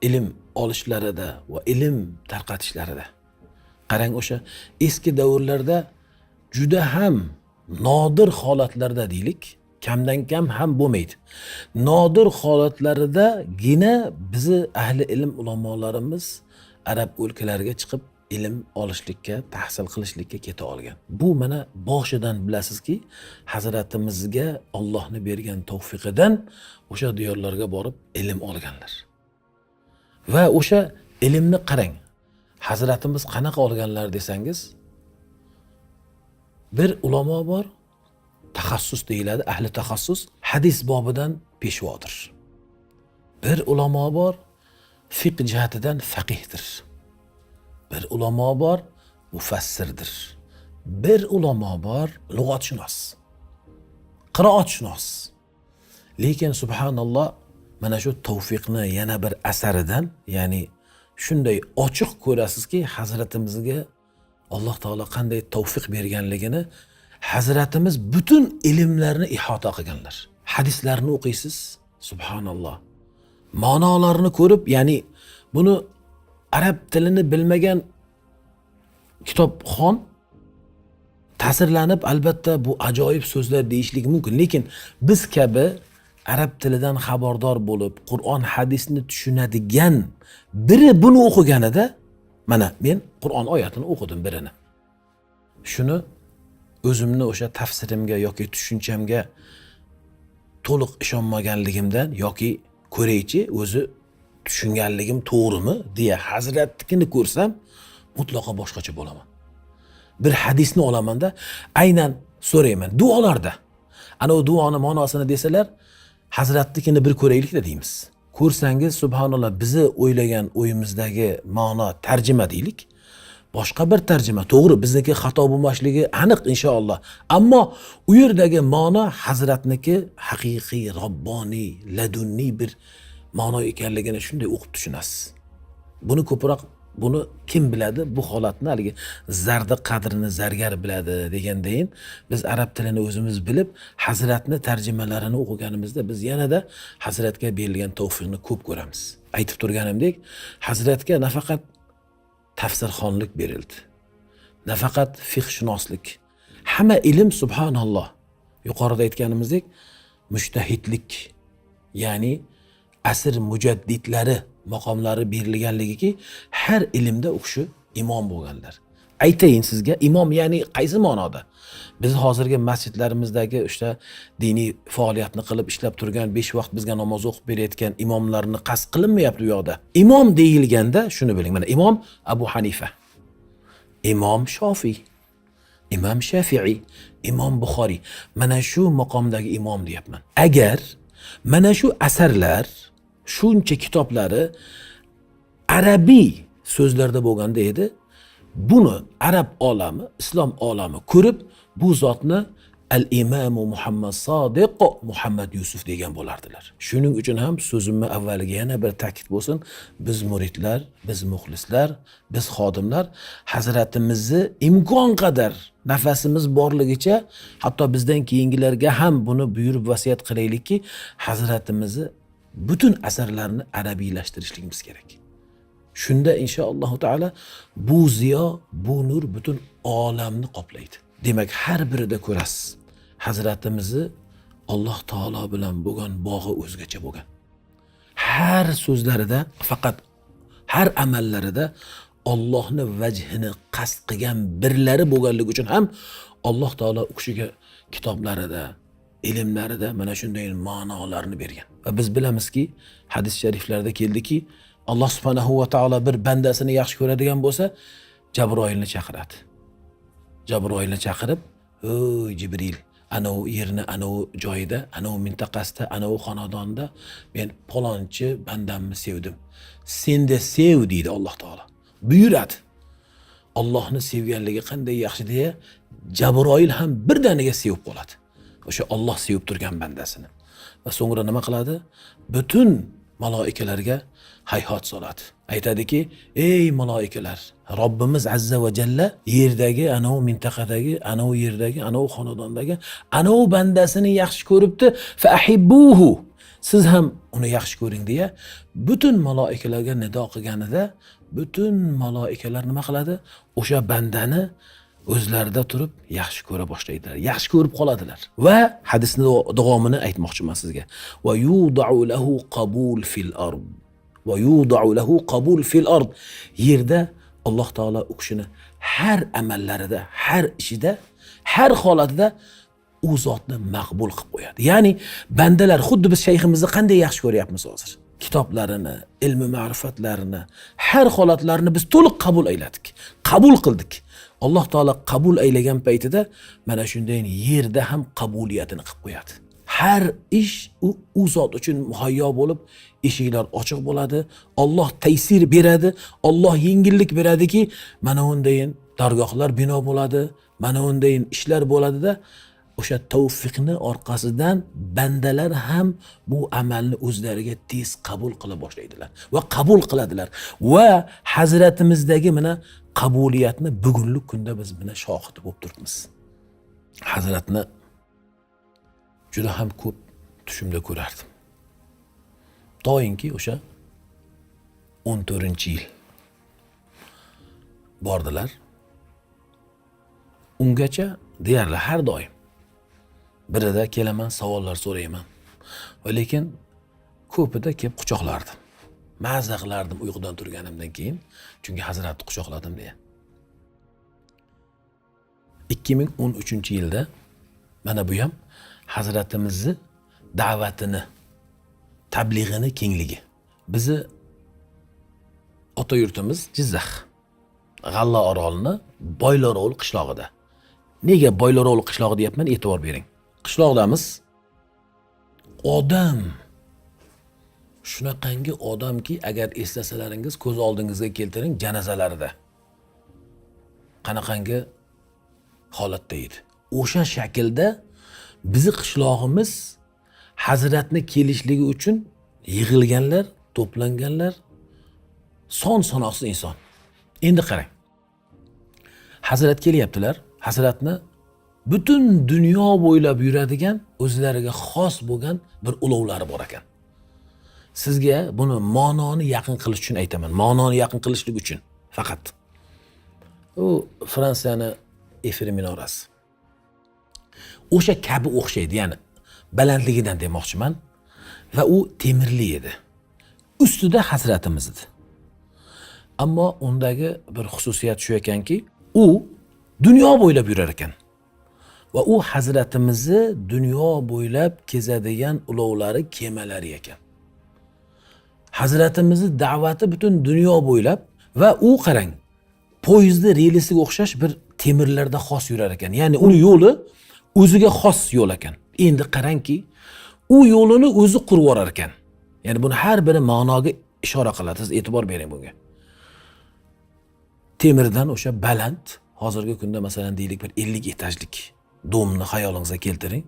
ilm olishlarida va ilm tarqatishlarida. Qarang, o'sha eski davrlarda juda ham nodir holatlarda deylik, kamdan kam ham bo'lmaydi. Nodir holatlaridagina bizi ahli ilm ulamolarimiz arab o'lkalariga chiqib ilm olishlikka, tahsil qilishlikka keta olgan. Bu mana boshidan bilasizki, Hazratimizga Allohni bergan tavfiqidan o'sha diyorlarga borib ilm olganlar. Va o'sha ilmni qarang. Hazratimiz qanaqa olganlar desangiz, bir ulamo bor, taxassus deyiladi, ahli taxassus, hadis bobidan peshvodir. Bir ulamo bor, fiqh jihatidan faqihdir. Bir ulamo bor, mufassirdir. Bir ulamo bor, lug'atshunos, qiroatshunos. Lekin subhanalloh, mana shu tavfiqni yana bir asaridan, ya'ni shunday ochiq ko'rasizki, Hazratimizga Alloh taolo qanday tavfiq berganligini. Hazratimiz butun ilmlarni ihota qilganlar. Hadislarni o'qiysiz, subhanalloh. Ma'nolarini ko'rib, ya'ni buni arab tilini bilmagan kitobxon ta'sirlanib, albatta bu ajoyib so'zlar deyishlik mumkin. Lekin biz kabi arab tilidan xabardor bo'lib, Qur'on hadisni tushunadigan biri buni o'qiganida, mana men Qur'on oyatini o'qidim birini. Shuni o'zimni o'sha tafsirimga yoki tushunchamga to'liq ishonmaganligimdan yoki ko'raychi o'zi tushunganligim to'g'rimi deya Hazratnikini ko'rsam mutlaqo boshqacha bo'laman. Bir hadisni olamanda aynan so'rayman duolarda. Ana o duoni ma'nosini desalar, Hazratnikini bir ko'raylik-da deymiz. Ko'rsangiz subhanalloh, bizni o'ylagan o'yimizdagi ma'no tarjima deylik. Boshqa bir tarjima, to'g'ri, bizniki xato bo'lmasligi aniq inshaalloh. Ammo u yerdagi ma'no Hazratniki haqiqiy, robboniy, ladunniy bir ma'no ekanligini shunday o'qib tushunasiz. Buni ko'proq buni kim biladi? Bu holatni haligi zarda qadrini zargar biladi degandayin, biz arab tilini o'zimiz bilib, Hazratni tarjimalarini o'qiganimizda biz yanada Hazratga berilgan tavfiqni ko'p ko'ramiz. Aytib turganimdek, Hazratga nafaqat tafsirxonlik berildi. Nafaqat fiqhshunoslik. Hamma ilm subhanalloh. Yuqorida aytganimizdek, mujtahidlik, ya'ni asr mujaddidlari maqomlari berilganligiki, har ilmda u kishi imom bo'lganlar. Aytayin sizga, imom ya'ni qaysi ma'noda? Biz hozirgi masjidlarimizdagi o'sha diniy faoliyatni qilib ishlab turgan 5 vaqt bizga namoz o'qib berayotgan imomlarni qasd qilinmayapti bu yoqda. Imom deyilganda shuni biling. Mana imom Abu Hanifa, imom Shofiy, imom Shafi'i, imom Buxoriy. Mana shu maqomdagi imom deyapman. Agar mana shu asarlar, shuncha kitoblari arabiy so'zlarda bo'lganda edi, buni arab olami, islom olami ko'rib, bu zotni al-Imom Muhammad Sodiq Muhammad Yusuf degan bo'lardilar. Shuning uchun ham so'zimni avvaliga yana bir ta'kid bo'lsin, biz muridlar, biz muxlislar, biz xodimlar Hazratimizni imkon qadar nafasimiz borligicha, hatto bizdan keyingilarga ham buni buyurib vasiyat qilaylikki, Hazratimizni butun asarlarini arabiylashtirishligimiz kerak. Shunda inshaalloh taolo bu ziyo, bu nur butun olamni qoplaydi. Demak, har birida ko'rasiz. Hazratimizni Alloh taolo bilan bo'lgan bog'i o'zgacha bo'lgan. Har so'zlarida, faqat har amallarida Allohni vajhini qasd qilgan birlari bo'lganligi uchun ham Alloh taolo u kishiga kitoblarida, ilmlarida mana shunday ma'nolarni bergan. Va biz bilamizki, hadis shariflarda keldiki, Alloh subhanahu va taolo bir bandasini yaxshi ko'radigan bo'lsa, Jabroilni chaqiradi. Jabroilni chaqirib, "Ey Jibril, ana u yerni, ana u joyida, ana u mintaqasida, ana u xonadonda men palonchi bandamni sevdim. Sen de sev" deydi Alloh taolo. Buyuradi. Allohni sevganligi qanday yaxshi deya Jabroil ham birdaniga sevib qoladi. O'sha Alloh sevib turgan bandasini. Va so'ngra nima qiladi? Butun maloikalarga hayhot soladi. Aytadiki, ey maloikalar, Robbimiz azza va jalla yerdagi, ana u mintaqadagi, ana u yerdagi, ana u xonadondagi, ana u bandasini yaxshi ko'ribdi, fa ahibbuhu. Siz ham uni yaxshi ko'ring deya butun maloikalarga nido qilganida, butun maloikalar nima qiladi? O'sha bandani o'zlarida turib yaxshi ko'ra boshlaydilar. Yaxshi ko'rib qoladilar. Va hadisning davomini aytmoqchiman sizga. Va yud'u lahu qabul fil ard. Va yud'u lahu qabul fil ard. Yerda Alloh taolo u kishini har amallarida, har ishida, har holatida u zotni maqbul qilib qo'yadi. Ya'ni bandalar xuddi biz shayximizni qanday yaxshi ko'ryapmiz hozir. Kitoblarini, ilmi ma'rifatlarini, har holatlarini biz to'liq qabul ayladik. Qabul qildik. Alloh taolo qabul aylagan paytida mana shunday yerda ham qabuliyatini qilib qo'yadi. Har ish u zot uchun muhayyo bo'lib, eshiklar ochiq bo'ladi. Alloh taysir beradi, Alloh yengillik beradiki, mana undayin dargohlar bino bo'ladi, mana undayin ishlar bo'ladida, o'sha tavfiqni orqasidan bandalar ham bu amalni o'zlariga tez qabul qila boshlaydilar va qabul qiladilar. Va hazratimizdagi mana qabuliyatni bugungi kunda biz buni shohidi bo'lib turibmiz. Hazratni juda ham ko'p tushimda ko'rardim. Doimki o'sha 14-yil bordilar. Ungacha deyarli har doim birida kelaman, savollar so'rayman. Va lekin ko'pida kelib quchoqlardim. Mazza qilardim uyqudan turganimdan keyin, chunki Hazratni quchoqladim deya. 2013-yilda mana bu ham Hazratimizni da'vatini, tablig'ini kengligi. Bizi ota yurtimiz Jizzax. G'alla orolini Boylarovul qishlog'ida. Nega Boylarovul qishlog'i deyapman, e'tibor bering. Qishloqdamiz. Odam shunaqangi odamki, agar eslasalaringiz ko'z oldingizga keltiring, janazalarida qanaqangi holatda edi. O'sha shaklda bizi qishlog'imiz Hazratni kelishligi uchun yig'ilganlar, to'planganlar son sanoqsiz inson. Endi qarang. Hazrat kelyaptilar. Hazratni butun dunyo bo'ylab yuradigan, o'zlariga xos bo'lgan bir ulovlari bor ekan. Sizga buni ma'noni yaqin qilish uchun aytaman. Ma'noni yaqin qilishlik uchun faqat. U Fransiyani Eiffel minorasi. O'sha kabi o'xshaydi, ya'ni balandligidan demoqchiman. Va u temirli edi. Ustida Hazratimiz edi. Ammo undagi bir xususiyat shu ekanki, u dunyo bo'ylab yurar ekan. Va u Hazratimizni dunyo bo'ylab kezadigan ulovlari, kemalari ekan. Hazratimizni da'vati butun dunyo bo'ylab va u qarang, poyezdni relisiga o'xshash bir temirlarda xos yurar ekan. Ya'ni uni yo'li o'ziga xos yo'l ekan. Endi qarangki, u yo'lini o'zi qurib orar ekan. Ya'ni buni har biri ma'noga ishora qiladi. Siz e'tibor bering bunga. Temirdan o'sha baland, hozirgi kunda masalan deylik bir 50 etajlik domni xayolingizga keltiring.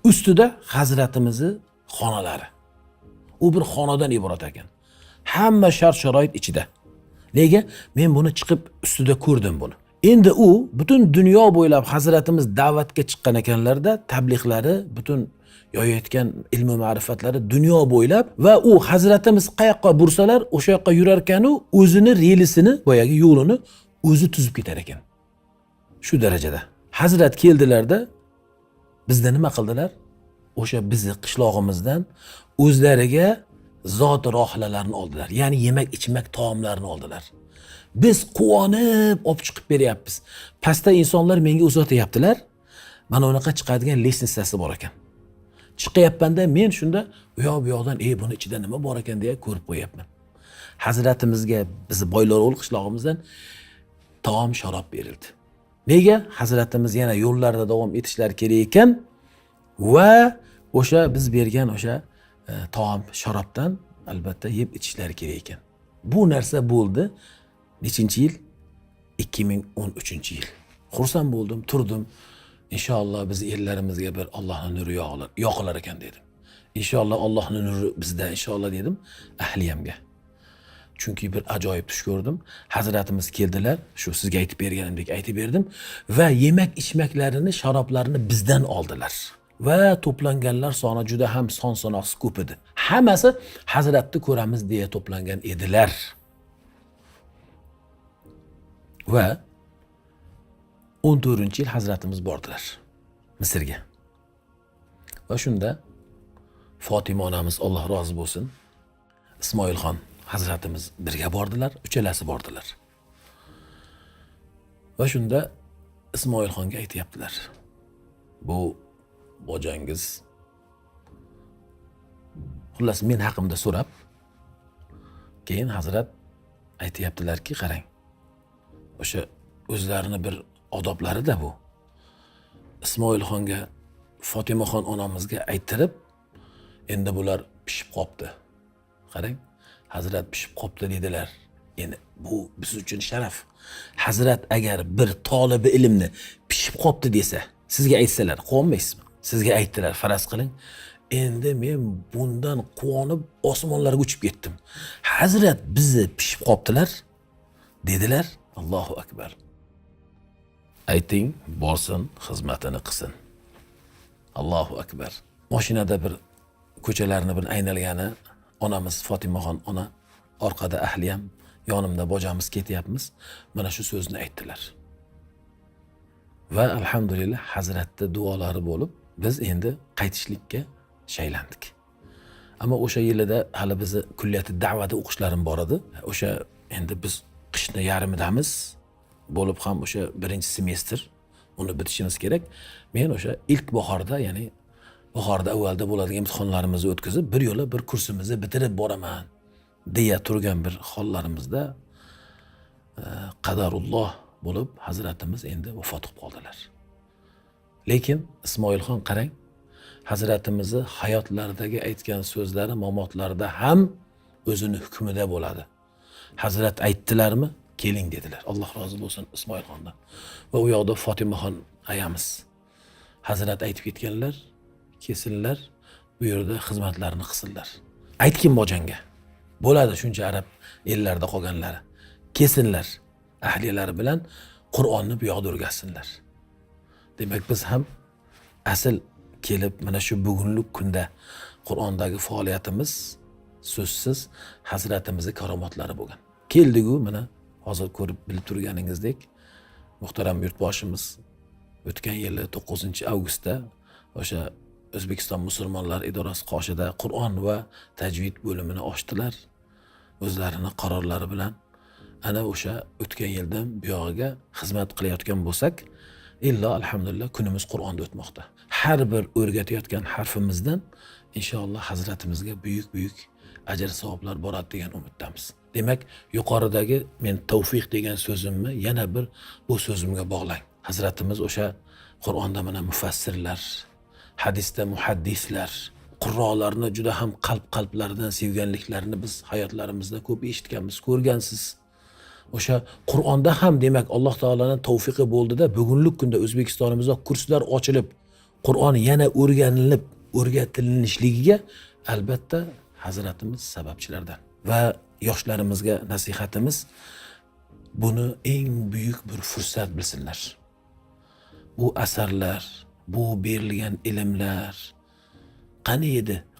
Ustida Hazratimizni xonalari. U bir xonadan iborat ekan. Hamma shart-sharoit ichida. Nega? Men buni chiqib ustida ko'rdim buni. Endi u butun dunyo bo'ylab Hazratimiz da'vatga chiqqan ekanlarda, tabliğlari, butun yoyayotgan ilm va ma'rifatlari dunyo bo'ylab va u Hazratimiz qayoqqa bursalar, o'sha yoqqa yurar ekan, o'zini relisini, boyagi yo'lini o'zi tuzib ketar ekan. Shu darajada. Hazrat keldilarda bizda nima qildilar? O'sha bizni qishlog'imizdan o'zlariga zot rohilalarni oldilar. Ya'ni yemak-ichmak taomlarini oldilar. Biz quvonib olib chiqib beryapmiz. Pastda insonlar menga uzatyaptilar. Mana unaqa chiqadigan lestnitsasi bor ekan. Chiqayapmanda men shunda u yoqdan buni ichida nima bor ekan deya ko'rib qo'yapman. Hazratimizga bizni Boylarol qishlog'imizdan taom sharob berildi. Nega? Hazratimiz yana yo'llarda davom etishlari kerak ekan va o'sha biz bergan o'sha taom sharobdan albatta yeb ichishlari kerak ekan. Bu narsa bo'ldi. Nechinchi yil? 2013-yil. Xursand bo'ldim, turdim. İnşallah biz yerlerimizge bir Allah'ın nuru yoqilar ekan dedim. İnşallah Allah'ın nuru bizde inşallah dedim ahliyamga. Çünkü bir ajoyib tush ko'rdim. Hazratimiz keldilar, shu sizga aytib berganimdek aytib berdim va yemak-ichmaklarini, sharoblarini bizdan oldilar. Va to'planganlar soni juda ham son-sanoqsiz ko'p edi. Hammasi Hazratni ko'ramiz deya to'plangan edilar. Va 14-yil Hazratimiz bordilar Misrga. Va shunda Fatima onamiz Alloh rozi bo'lsin, Ismoilxon Hazratimiz birga bordilar, uchalasi bordilar. Va shunda Ismoilxonga aytayaptilar. Bu bojangiz xullas men haqimda so'rab, keyin Hazrat aytayaptilarki, qarang. O'sha o'zlarini bir odoblari-da bu. Ismoilxonga Fotimaxon onamizga ayttirib, endi bular pishib qopti. Qarang, Hazrat pishib qopti dedilar. Endi bu biz uchun sharaf. Hazrat agar bir tolibi ilmni pishib qopti desa, sizga aytsalar, quvonmaysizmi? Sizga aytdilar, faraz qiling. Endi men bundan quvonib osmonlarga uchib ketdim. Hazrat bizni pishib qoptilar dedilar. Allohu akbar. Ayting, borsin, xizmatini qilsin. Allohu akbar. Mashinada bir ko'chalarni bir aynalgani onamiz Fotimaxon ona, orqada ahliyam, yonimda bojamiz ketyapmiz. Mana shu so'zni aytdilar. Va alhamdulillah Hazratning duolari bo'lib, biz endi qaytishlikka shaylandik. Ammo o'sha yilida hali bizni kulliyati da'vati o'qishlarim bor edi. O'sha endi biz qishni yarmidamiz bo'lib ham o'sha birinchi semestr uni bitishimiz kerak. Men o'sha ilk bahorda, ya'ni bahorda avvalda bo'ladigan imtihonlarimizni o'tkazib, bir yo'la bir kursimizni bitirib boraman deya turgan bir hollarimizda qadarulloh bo'lib Hazratimiz endi vafot qilib qoldilar. Lekin Ismoilxon qarang, Hazratimizni hayotlaridagi aytgan so'zlari mamotlarda ham o'zini hukmida bo'ladi. Hazrat aytdilarmi? Keling dedilar. Alloh rozi bo'lsin Ismoilxondan. Va u yoqda Fotimaxon ayamiz. Hazrat aytib ketganlar, kelsinlar, bu yerda xizmatlarini qilsinlar. Aytkin bojanga. Bo'ladi shuncha arab ellarda qolganlari. Kelsinlar, ahliyalari bilan Qur'onni bu yoqda o'rgatsinlar. Demak biz ham asl kelib mana shu bugunlik kunda Qur'ondagi faoliyatimiz so'zsiz Hazratimizning karomatlari bo'lgan. Keldigu mana hozir ko'rib bilib turganingizdek, muhtaram yurtboshimiz o'tgan yili 9-avgustda o'sha O'zbekiston musulmonlar idorasi qoshida Qur'on va tajvid bo'limini ochdilar. O'zlarini qarorlari bilan ana o'sha o'tgan yildan bu yog'iga xizmat qilayotgan bo'lsak, illo alhamdulillah kunimiz Qur'onda o'tmoqda. Har bir o'rgatayotgan harfimizdan inshaalloh Hazratimizga buyuk ajr savoblar boradi degan umiddamiz. Demak, yuqoridagi men tavfiq degan so'zimni yana bir bu so'zimga bog'lang. Hazratimiz o'sha Qur'onda mana mufassirlar, hadisda muhaddislar, qurrolarni juda ham qalblaridan sevganliklarini biz hayotlarimizda ko'p eshitganmiz, ko'rgansiz. O'sha Qur'onda ham demak Alloh taolaning tavfiqi bo'ldida bugunlik kunda O'zbekistonimizda kurslar ochilib, Qur'on yana o'rganilib, o'rgatilishligiga albatta Hazratimiz sababchilardan. Va yoshlarimizga nasihatimiz buni eng buyuk bir fursat bilsinlar. Bu asarlar, bu berilgan ilmlar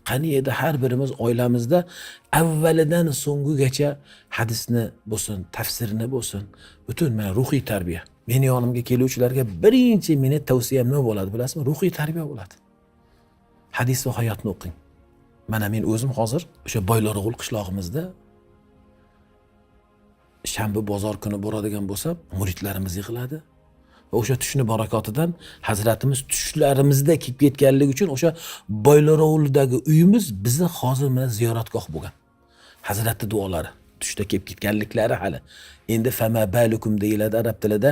qani edi har birimiz oilamizda avvalidan so'ngigacha hadisni bo'lsin, tafsirni bo'lsin, butun mana ruhiy tarbiya. Meni yonimga keluvchilarga birinchi meni tavsiyam nima bo'ladi bilasizmi? Ruhiy tarbiya bo'ladi. Hadis va hayotni o'qing. Mana men o'zim hozir o'sha Boylarog'ul qishlog'imizda shanba bozor kuni boradigan bo'lsam, muridlarimiz yig'iladi. Va o'sha tushni barakotidan Hazratimiz tushlarimizda kelib ketganligi uchun o'sha Boylarog'uldagi uyimiz bizni hozir mana ziyoratgoh bo'lgan. Hazratning duolari tushda kelib ketganliklari hali. Endi fama balukum deyiladi arab tilida.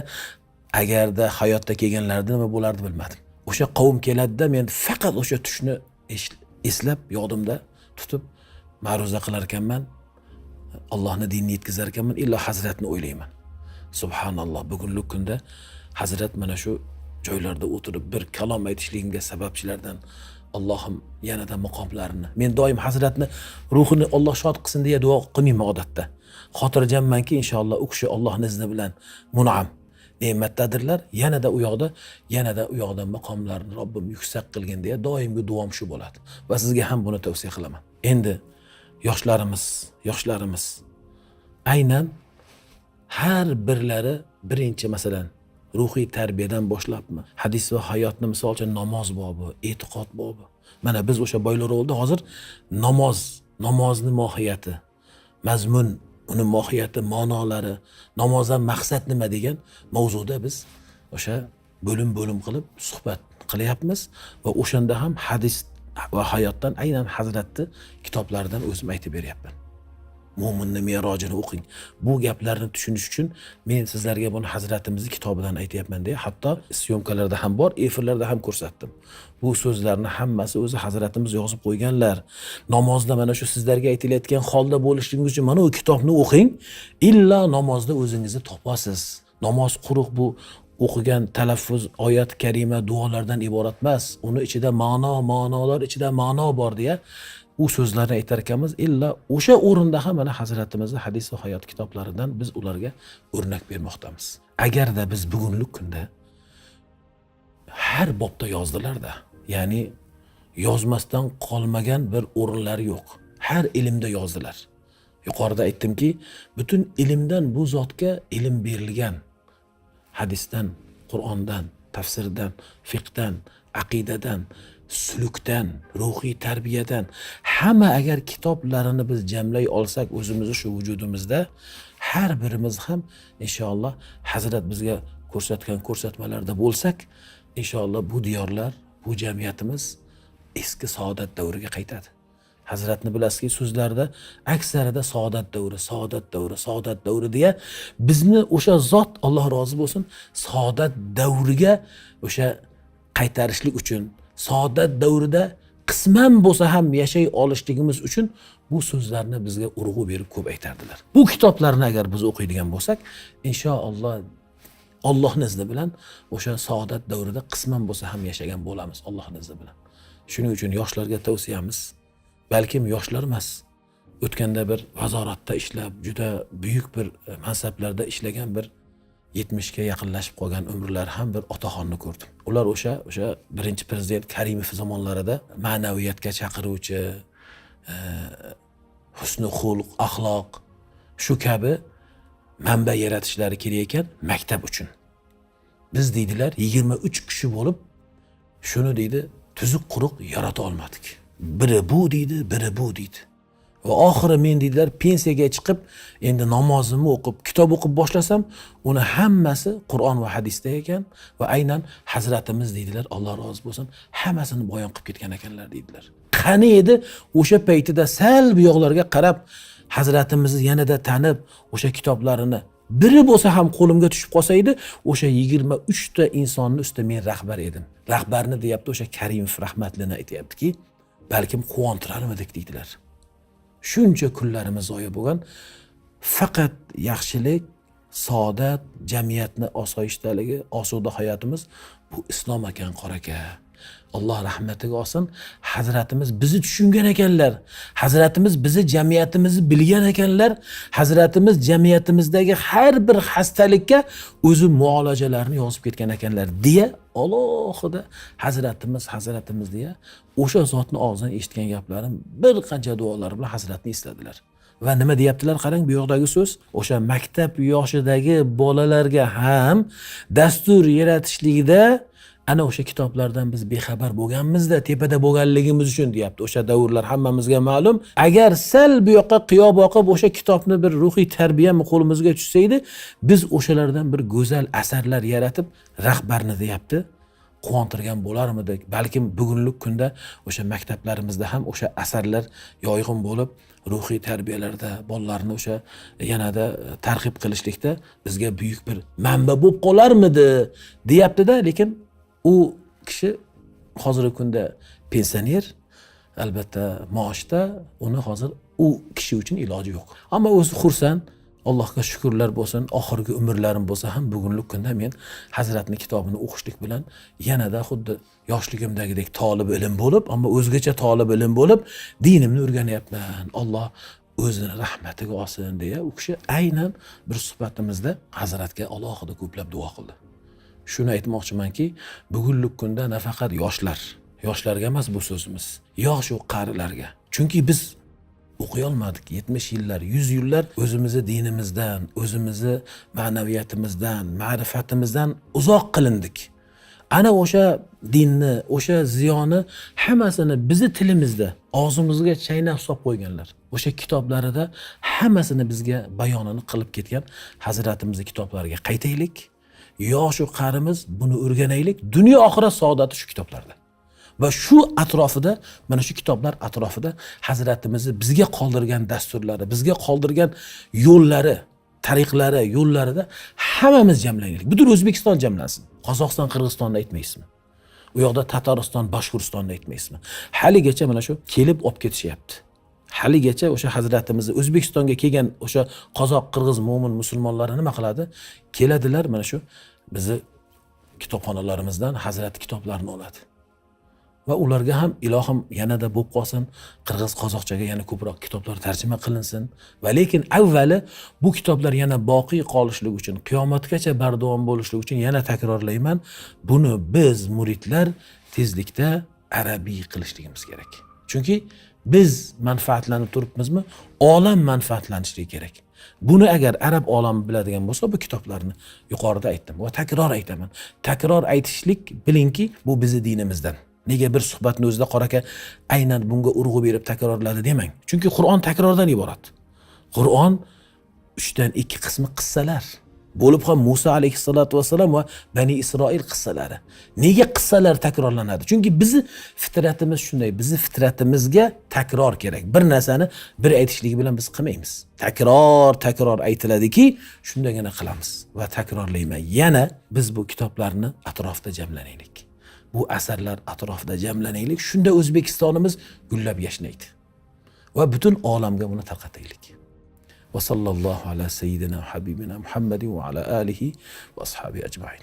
Agarda hayotda kelganlarda nima bo'lardi bilmadim. O'sha qavm keladida men faqat o'sha tushni eslab yodimda tutib ma'ruza qilar ekanman. Allohning dinini yetkazar ekanman, illo Hazratni o'ylayman. Subhanalloh, bugunlik kunda Hazrat mana shu joylarda o'tirib bir kalom aytishligimga sababchilardan. Allohim yanada maqomlarini. Men doim Hazratni ruhini Alloh shod qilsin deya duo qilmayman odatda. Xotirjammanki inshaalloh u kishi Allohning izni bilan mun'am ne'matdadirlar. Yanada u yoqda maqomlarini Robbim yuksak qilgin deya doimgi duom shu bo'ladi. Va sizga ham buni tavsiya qilaman. Endi yoshlarimiz aynan har birlari birinchi masalan ruhiy tarbiyadan boshlabmi, hadis va hayotni misol uchun namoz bobi, e'tiqod bobi. Mana biz o'sha Boylarog'ulda hozir namozni mohiyati, mazmun, uni mohiyati, ma'nolari, namozdan maqsad nima degan mavzuda biz o'sha bo'lim qilib suhbat qilyapmiz va o'shanda ham hadis va hayotdan aynan Hazratni kitoblaridan o'zim aytib beryapman. Mo'minning merojini o'qing. Bu gaplarni tushunish uchun men sizlarga buni Hazratimizning kitobidan aytayapman deya, hatto syomkalarda ham bor, efirlarda ham ko'rsatdim. Bu so'zlarni hammasi o'zi Hazratimiz yozib qo'yganlar. Namozda mana shu sizlarga aytilayotgan holda bo'lishligingiz uchun mana u kitobni o'qing, illa namozda o'zingizni topasiz. Namoz quruq bu o'qigan talaffuz, oyat karima, duolardan iborat emas. Uni ichida ma'nolar ichida ma'no bor deya u so'zlarni aytar ekanmiz. Illa o'sha o'rinda ham mana Hazratimizning hadis va hayot kitoblaridan biz ularga o'rnak bermoqdamiz. Agarda biz bugunlik kunda har bobda yozdilarda, ya'ni yozmasdan qolmagan bir o'rinlar yo'q. Har ilmda yozdilar. Yuqorida aytdimki, butun ilmdan bu zotga ilm berilgan. Hadisdan, Qur'ondan, tafsirdan, fiqhdan, aqidadan, sulukdan, ruhiy tarbiyadan hamma agar kitoblarini biz jamlay olsak o'zimizni shu vujudimizda har birimiz ham inshaalloh Hazrat bizga ko'rsatgan ko'rsatmalarda bo'lsak, inshaalloh bu diyorlar, bu jamiyatimiz eski saodat davriga qaytadi. Hazratni bilasizki, so'zlarda aksarida saodat davri deya bizni o'sha zot Alloh rozi bo'lsin, saodat davriga o'sha qaytarishlik uchun, saodat davrida qisman bo'lsa ham yashay olishligimiz uchun bu so'zlarni bizga urg'u berib ko'p aytardilar. Bu kitoblarni agar biz o'qiydigan bo'lsak, inshaalloh Allohning izni bilan o'sha saodat davrida qisman bo'lsa ham yashagan bo'lamiz Allohning izni bilan. Shuning uchun yoshlarga tavsiyamiz, balkim yoshlar emas, o'tganda bir vazoratda ishlab, juda buyuk bir mansablarda ishlagan bir 70 ga yaqinlashib qolgan umrlar ham bir otaxonni ko'rdim. Ular o'sha birinchi prezident Karimov zamonlarida ma'naviyatga chaqiruvchi, husni xulq, axloq shu kabi manba yaratishlari kerak ekan maktab uchun. Biz deydilar 23 kishi bo'lib shuni deydi tuzuq quruq yarata olmadik. Biri bu deydi, biri bu deydi. Va oxiri men deydilar pensiyaga chiqib, endi namozimni o'qib, kitob o'qib boshlasam, uni hammasi Qur'on va hadisda ekan va aynan Hazratimiz deydilar, Alloh rozi bo'lsin, hammasini bayon qilib ketgan ekanlar deydilar. Qani edi o'sha paytida sal bu yoqlarga qarab Hazratimizni yanada tanib, o'sha kitoblarini biri bo'lsa ham qo'limga tushib qolsa edi, o'sha 23 ta insonni ustida men rahbar edim. Rahbarni deyapti o'sha Karimov rahmatlini aytayaptiki, balkim quvontirarmidik deydilar. Shuncha kunlarimiz zoya bo'lgan. Faqat yaxshilik, saodat, jamiyatni osoyishtaligi, osuda hayotimiz bu islom ekan, qor aka. Alloh rahmatiga olsin. Hazratimiz bizni tushungan ekanlar. Hazratimiz bizni jamiyatimizni bilgan ekanlar. Hazratimiz jamiyatimizdagi har bir xastalikka o'zi muolajalarini yozib ketgan ekanlar deya alohida hazratimiz deya o'sha zotni og'zidan eshitgan gaplarim bir qancha duolar bilan hazratni esladilar. Va nima deyaptilar? Qarang, bu yoqdagi so'z o'sha maktab yoshidagi bolalarga ham dastur yaratishlikda ana o'sha kitoblardan biz bexabar bo'lganmizda, tepada bo'lganligimiz uchun deyapti. O'sha davrlar hammamizga ma'lum. Agar sal bu yoqqa qiyo boqib o'sha kitobni bir ruhiy tarbiya qo'limizga tushsa edi, biz o'shalardan bir go'zal asarlar yaratib rahbarni deyapti, quvontirgan bo'larmidik. Balkim bugunlik kunda o'sha maktablarimizda ham o'sha asarlar yoyg'in bo'lib, ruhiy tarbiyalarda bolalarni o'sha yanada targ'ib qilishlikda bizga buyuk bir manba bo'lib qolarmidi deyapti-da, lekin u kishi hozirgi kunda pensioner, albatta maoshda, uni hozir u kishi uchun iloji yo'q. Ammo o'zi xursand, Allohga shukrlar bo'lsin, oxirgi umrlarim bo'lsa ham bugunlik kunda men Hazratning kitobini o'qishlik bilan yanada xuddi yoshligimdagidek talib ilm bo'lib, ammo o'zgacha talib ilm bo'lib, dinimni o'rganyapman. Alloh o'zini rahmatiga olsin deya u kishi aynan bir suhbatimizda Hazratga alohida ko'plab duo qildi. Shuni aytmoqchimanki, bugunlik kunda nafaqat yoshlarga emas bu so'zimiz, yosh va qarilarga. Chunki biz o'qiy olmadik 70 yillar, 100 yillar o'zimizni dinimizdan, o'zimizni ma'naviyatimizdan, ma'rifatimizdan uzoq qilindik. Ana o'sha dinni, o'sha ziyoni hammasini bizni tilimizda, og'zimizga chaynab solib qo'yganlar. O'sha kitoblarida hammasini bizga bayonini qilib ketgan Hazratimizning kitoblariga qaytaylik. Yosh va qarimiz buni o'rganaylik. Dunyo oxirat saodati shu kitoblarda. Va shu atrofida, mana shu kitoblar atrofida Hazratimizni bizga qoldirgan dasturlari, bizga qoldirgan yo'llari, tariqlari, yo'llarida hammamiz jamlanaylik. Butun O'zbekiston jamlansin. Qozog'iston, Qirg'izistonni aytmaysizmi? U yoqda Tatariston, Boshqirdistonni aytmaysizmi? Haligacha mana shu kelib olib ketishyapti. Haligacha o'sha Hazratimizni O'zbekistonga kelgan o'sha qozoq, qirg'iz, mo'min musulmonlari nima qiladi? Keladilar, mana shu bizni kitobxonalarimizdan Hazrat kitoblarini oladi. Va ularga ham ilohim yanada bo'lib qolsin, qirg'iz qozoqchaga yana ko'proq kitoblar tarjima qilinsin. Va lekin avvali bu kitoblar yana boqiy qolishligi uchun, qiyomatgacha bardavom bo'lishligi uchun yana takrorlayman, buni biz muridlar tezlikda arabiy qilishligimiz kerak. Chunki biz manfaatlanib turibmizmi? Olam manfaatlanishligi kerak. Buni agar arab olami biladigan bo'lsa, bu kitoblarni yuqorida aytdim va takror aytaman. Takror aytishlik bilingki, bu bizning dinimizdan. Nega bir suhbatni o'zida qor aka aynan bunga urg'u berib takrorladi demang. Chunki Qur'on takrordan iborat. Qur'on 3 dan 2 qismi qissalar. Bo'lib ham Musa alayhissalatu vassalam va Bani Isroil qissalari. Nega qissalar takrorlanadi? Chunki bizni fitratimiz shunday. Bizni fitratimizga takror kerak. Bir narsani bir aytishligi bilan biz qilmaymiz. Takror aytiladiki, shundagina qilamiz va takrorlayman. Yana biz bu kitoblarni atrofida jamlanaylik. Bu asarlar atrofida jamlanaylik. Shunda O'zbekistonimiz gullab yashnaydi. Va butun olamga buni tarqataylik. Va sallallohu ala sayyidina habibina Muhammadin va ala alihi va ashabi ajma'in.